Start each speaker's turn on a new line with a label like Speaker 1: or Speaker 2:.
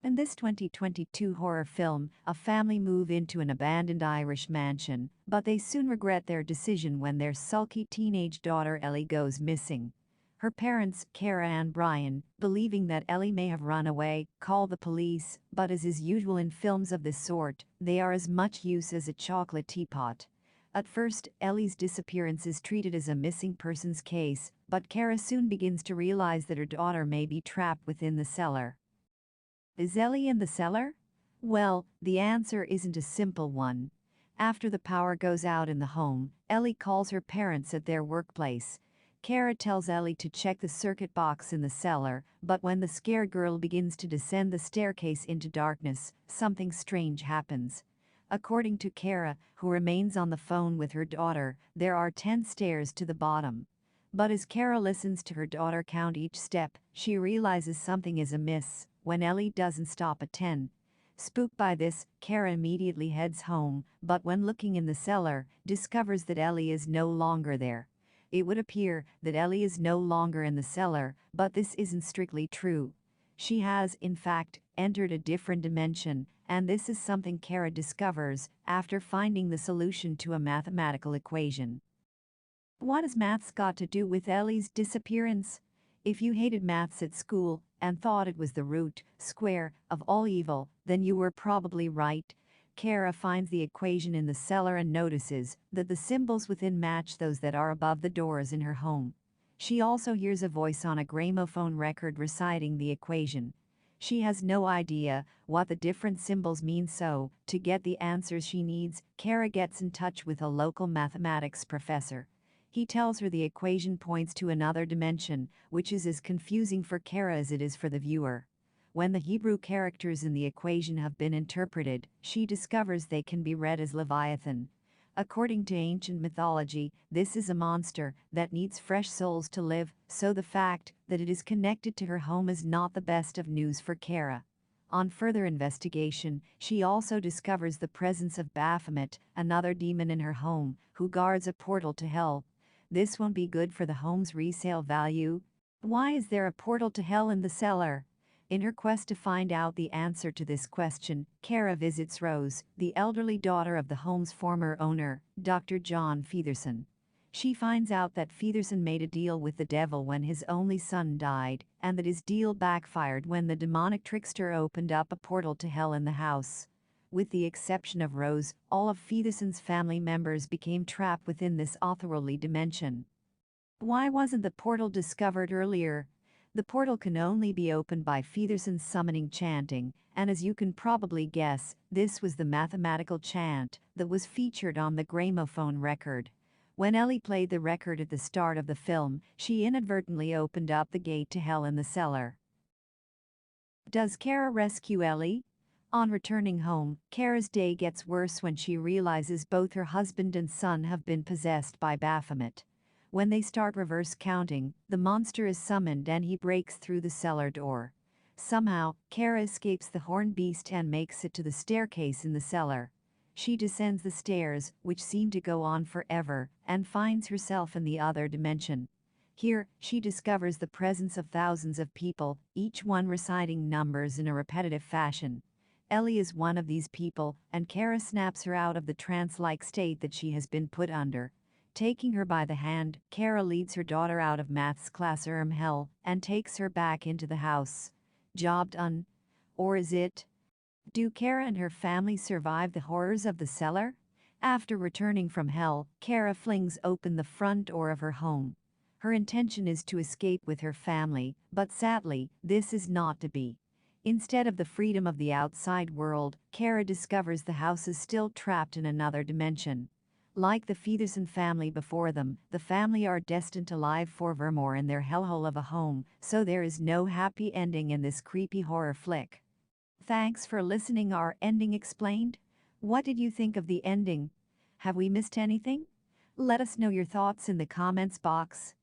Speaker 1: In this 2022 horror film, a family move into an abandoned Irish mansion, but they soon regret their decision when their sulky teenage daughter Ellie goes missing. Her parents, Keira and Brian, believing that Ellie may have run away, call the police, but as is usual in films of this sort, they are as much use as a chocolate teapot. At first, Ellie's disappearance is treated as a missing persons case, but Keira soon begins to realize that her daughter may be trapped within the cellar. Is Ellie in the cellar? Well, the answer isn't a simple one. After the power goes out in the home, Ellie calls her parents at their workplace. Keira tells Ellie to check the circuit box in the cellar, but when the scared girl begins to descend the staircase into darkness, something strange happens. According to Keira, who remains on the phone with her daughter, there are 10 stairs to the bottom. But as Keira listens to her daughter count each step, she realizes something is amiss when Ellie doesn't stop at 10. Spooked by this, Keira immediately heads home, but when looking in the cellar, discovers that Ellie is no longer there. It would appear that Ellie is no longer in the cellar, but this isn't strictly true. She has, in fact, entered a different dimension, and this is something Keira discovers after finding the solution to a mathematical equation. What has maths got to do with Ellie's disappearance? If you hated maths at school and thought it was the root, square, of all evil, then you were probably right. Keira finds the equation in the cellar and notices that the symbols within match those that are above the doors in her home. She also hears a voice on a gramophone record reciting the equation. She has no idea what the different symbols mean, so, to get the answers she needs, Keira gets in touch with a local mathematics professor. He tells her the equation points to another dimension, which is as confusing for Keira as it is for the viewer. When the Hebrew characters in the equation have been interpreted, she discovers they can be read as Leviathan. According to ancient mythology, this is a monster that needs fresh souls to live, so the fact that it is connected to her home is not the best of news for Keira. On further investigation, she also discovers the presence of Baphomet, another demon in her home, who guards a portal to hell. This won't be good for the home's resale value. Why is there a portal to hell in the cellar? In her quest to find out the answer to this question, Keira visits Rose, the elderly daughter of the home's former owner, Dr. John Featherson. She finds out that Featherson made a deal with the devil when his only son died, and that his deal backfired when the demonic trickster opened up a portal to hell in the house. With the exception of Rose, all of Featherson's family members became trapped within this otherworldly dimension. Why wasn't the portal discovered earlier? The portal can only be opened by Featherson's summoning chanting, and as you can probably guess, this was the mathematical chant that was featured on the gramophone record. When Ellie played the record at the start of the film, she inadvertently opened up the gate to hell in the cellar. Does Keira rescue Ellie? On returning home, Keira's day gets worse when she realizes both her husband and son have been possessed by Baphomet. When they start reverse counting, the monster is summoned and he breaks through the cellar door. Somehow, Keira escapes the horned beast and makes it to the staircase in the cellar. She descends the stairs, which seem to go on forever, and finds herself in the other dimension. Here, she discovers the presence of thousands of people, each one reciting numbers in a repetitive fashion. Ellie is one of these people, and Keira snaps her out of the trance-like state that she has been put under. Taking her by the hand, Keira leads her daughter out of maths class hell and takes her back into the house. Job done? Or is it? Do Keira and her family survive the horrors of the cellar? After returning from hell, Keira flings open the front door of her home. Her intention is to escape with her family, but sadly, this is not to be. Instead of the freedom of the outside world, Keira discovers the house is still trapped in another dimension. Like the Featherson family before them, the family are destined to live forevermore in their hellhole of a home, so there is no happy ending in this creepy horror flick. Thanks for listening our Ending Explained. What did you think of the ending? Have we missed anything? Let us know your thoughts in the comments box.